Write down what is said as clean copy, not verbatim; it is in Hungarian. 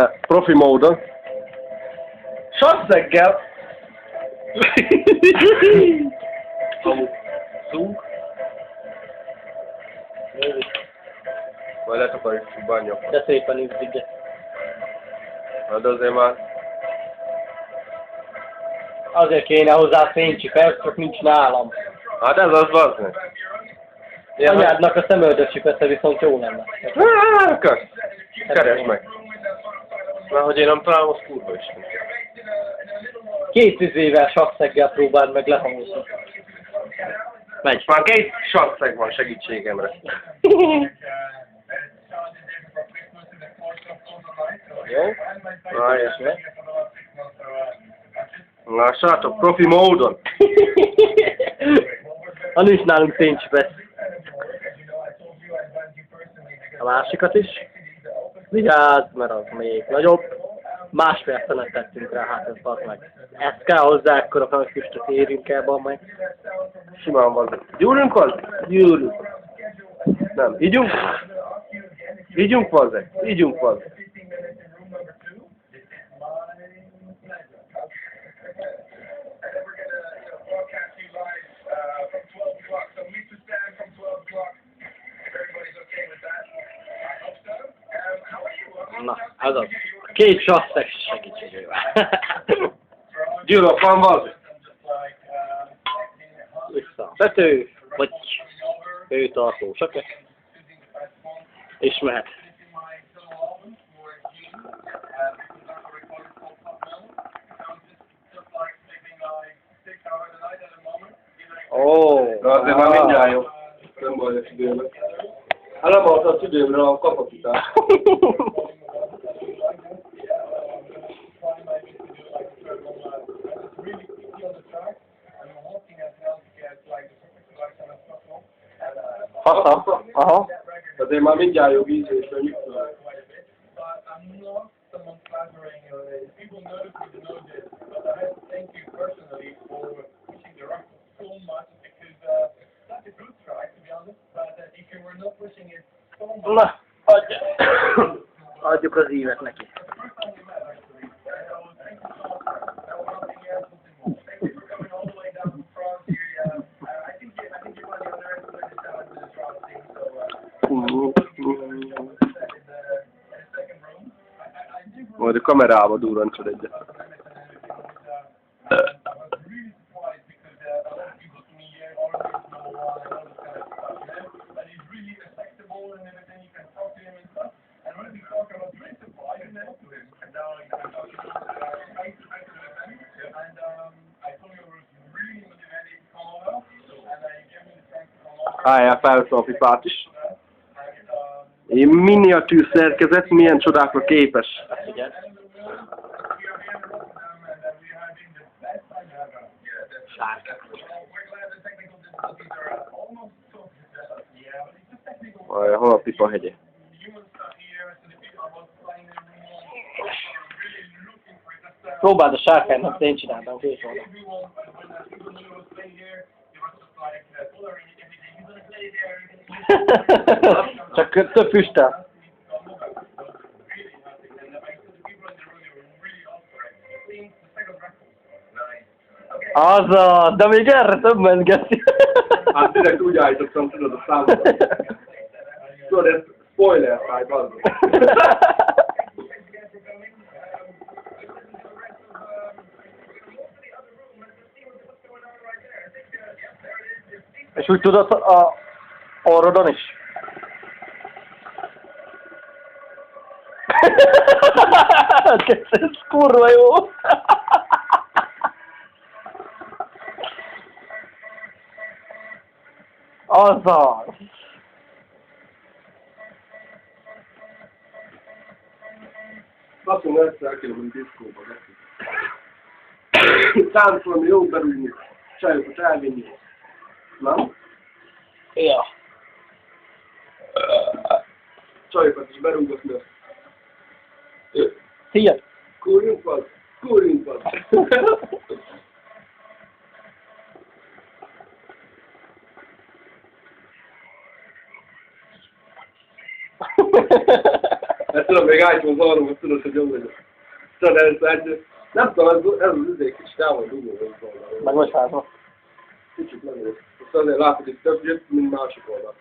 profi módon. Sasszeggel. Szúg. Majd letakarjuk a bányok. De szépen üzdígy. De azért már... Azért kéne hozzá fénycsipesz, csak nincs nálam. Hát ez az bazd. Anyádnak a szemöldök csipesze viszont jó lenne. Kösz. Keresd meg. Mert hogy én nem találom, az kurva is. 2 üzével sakszeggel próbáld meg lehamozni. Megy. Már 2 sasszeg van segítségemre. Jó? Na, és mi? Lássátok, profi módon. Ha nincs nálunk fénycsipesz. A másikat is. Vigyázz, mert az még nagyobb. 1,5 szenet tettünk rá, hát ez bazd meg. Ezt kell hozzá, akkor a füstöt érünk el, bazd meg. Simán van. Gyúrunk az? Gyúrunk. Nem, ígyunk? Ígyunk vazzeg? Ígyunk vazzeg. Na, ez az. 2 sasszeg segítségével. Gyúrok van vazzeg? Vissza a tető, vagy főtartó sake. És mehet. Ó, de azért már mindjárt jó. Nem baj, ez időben. Hát nem volt az időmre a kapacitás. Hassa? Aha. Azért már mindjárt jó víz és a nyugtól. Na, adjuk az ívet neki. Majd a kamerába durrancsod egyet. Álljál fel a pipát is. Én miniatűr szerkezet, milyen csodákra képes. Igen. Sárga. Hol a pipa hegye? Próbáld a sárkánynak, én csináltam később. Csak több füsttel. Azaz, de még erre több mentgeti. Hát direkt úgy állítottam, tudod, a számokat. Tudod, ez spoiler fáj, bazdok. És úgy tudod a orrodon is? Ez kurva jó! Azaz! Azt mondom, ezt el kellene diszkóba neki. Táncolni, jó berúgni, csajokat elvinni. Nem? Ja. Csajokat is berúgatni. Szia! Kúrjunk van! Kúrjunk van! Hát tudom, még iPhone 3, hogy tudod, hogy jobb vagyok. Tudod, nem tudom, ez az üzé kicsit el van dugó. Meg vagy házva. Kicsit nem jó. Most azért látod, hogy több jött, mint másik oldal.